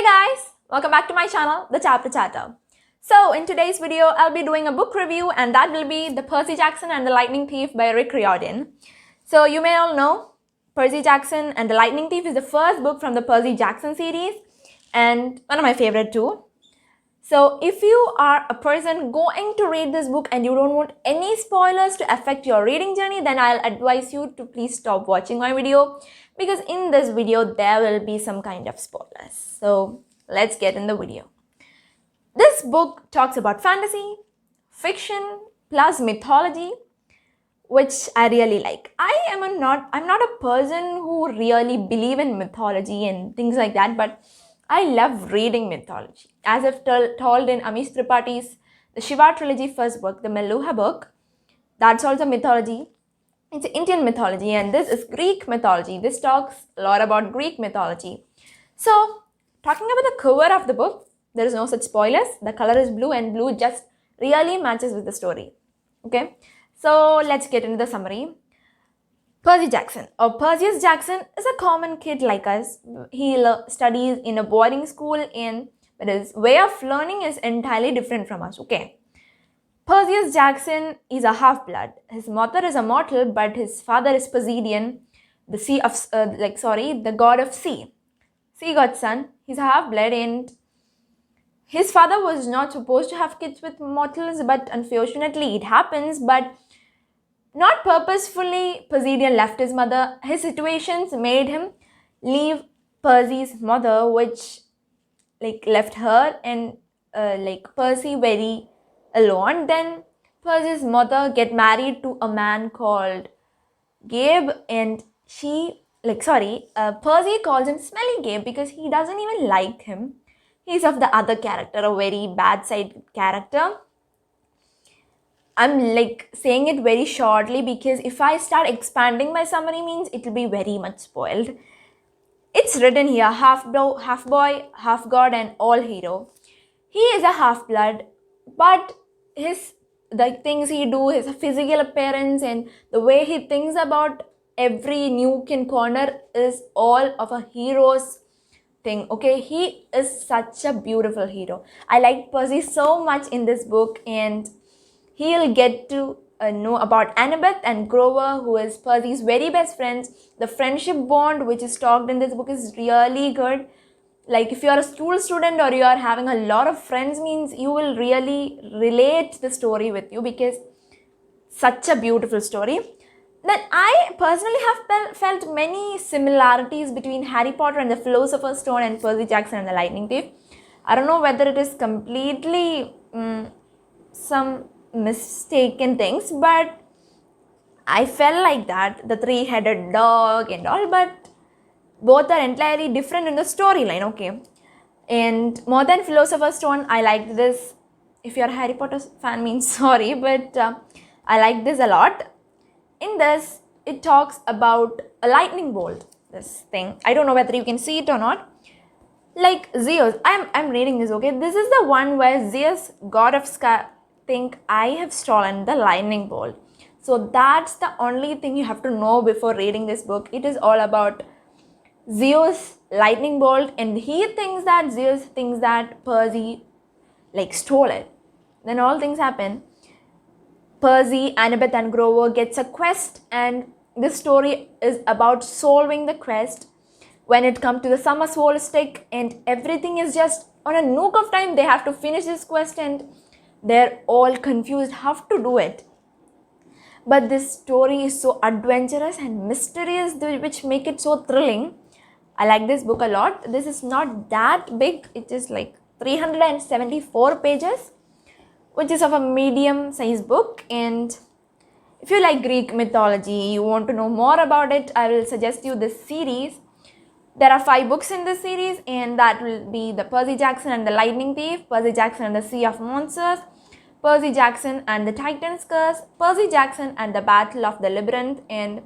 Hey guys, welcome back to my channel, The Chapter Chatter. So in today's video, I'll be doing a book review and that will be The Percy Jackson and the Lightning Thief by Rick Riordan. So you may all know, Percy Jackson and the Lightning Thief is the first book from the Percy Jackson series and one of my favorite too. So if you are a person going to read this book and you don't want any spoilers to affect your reading journey, then I'll advise you to please stop watching my video because in this video there will be some kind of spoilers. So let's get in the video. This book talks about fantasy, fiction, plus mythology, which I really like. I'm not a person who really believe in mythology and things like that, but I love reading mythology. As I've told in Amish Tripathi's The Shiva Trilogy first book, the Meluha book, that's also mythology. It's Indian mythology and this is Greek mythology. This talks a lot about Greek mythology. So, talking about the cover of the book, there is no such spoilers. The color is blue and blue just really matches with the story. Okay, so let's get into the summary. Percy Jackson or Perseus Jackson is a common kid like us. He studies in a boarding school but his way of learning is entirely different from us. Okay. Perseus Jackson is a half-blood. His mother is a mortal, but his father is Poseidon, the god of sea. Sea god's son. He's a half-blood and his father was not supposed to have kids with mortals, but unfortunately it happens, but not purposefully, Poseidon left his mother. His situations made him leave Percy's mother, which left her and Percy very alone. Then Percy's mother get married to a man called Gabe, and Percy calls him Smelly Gabe because he doesn't even like him. He's of the other character, a very bad side character. I'm saying it very shortly because if I start expanding my summary means it will be very much spoiled. It's written here, half boy, half god and all hero. He is a half-blood, but the things he do, his physical appearance and the way he thinks about every nook and corner is all of a hero's thing. Okay, he is such a beautiful hero. I like Percy so much in this book and he'll get to know about Annabeth and Grover, who is Percy's very best friends. The friendship bond which is talked in this book is really good. If you are a school student or you are having a lot of friends means you will really relate the story with you because such a beautiful story. Then I personally have felt many similarities between Harry Potter and the Philosopher's Stone and Percy Jackson and the Lightning Thief. I don't know whether it is completely some mistaken things, but I felt like that, the three-headed dog and all, but both are entirely different in the storyline. Okay, and more than Philosopher's Stone, I liked this. If you're a Harry Potter fan means sorry, but I like this a lot. In this, it talks about a lightning bolt, this thing. I don't know whether you can see it or not. Like Zeus, I'm reading this, okay? This is the one where Zeus, god of sky, think I have stolen the lightning bolt. So that's the only thing you have to know before reading this book. It is all about Zeus lightning bolt and Zeus thinks that Percy stole it. Then all things happen. Percy, Annabeth and Grover gets a quest and this story is about solving the quest when it comes to the summer solstice and everything is just on a nook of time. They have to finish this quest and they're all confused how to do it. But this story is so adventurous and mysterious which make it so thrilling. I like this book a lot. This is not that big. It is 374 pages, which is of a medium size book. And if you like Greek mythology, you want to know more about it, I will suggest you this series. There are 5 books in this series and that will be the Percy Jackson and the Lightning Thief, Percy Jackson and the Sea of Monsters, Percy Jackson and the Titan's Curse, Percy Jackson and the Battle of the Labyrinth, and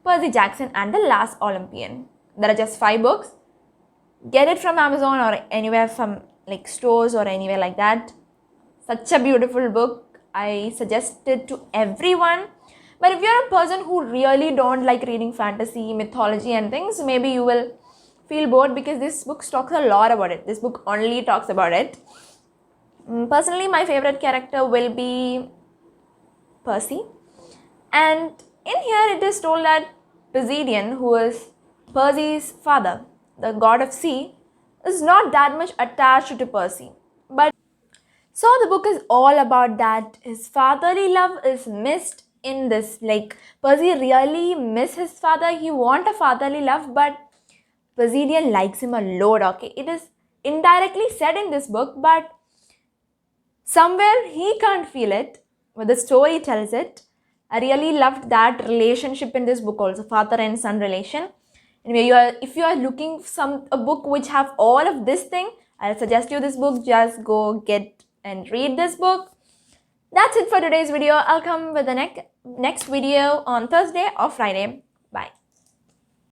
Percy Jackson and the Last Olympian. There are just 5 books. Get it from Amazon or anywhere from stores or anywhere like that. Such a beautiful book. I suggest it to everyone. But if you're a person who really don't like reading fantasy, mythology and things, maybe you will feel bored because this book talks a lot about it. This book only talks about it. Personally, my favorite character will be Percy. And in here it is told that Poseidon, who is Percy's father, the god of sea, is not that much attached to Percy. But so the book is all about that his fatherly love is missed in this. Like Percy really miss his father. He want a fatherly love, but Poseidon likes him a lot. Okay, it is indirectly said in this book, but somewhere he can't feel it, but the story tells it. I really loved that relationship in this book also, father and son relation. Anyway, if you are looking for a book which have all of this thing, I'll suggest you this book. Just go get and read this book. That's it for today's video. I'll come with the next video on Thursday or Friday. Bye.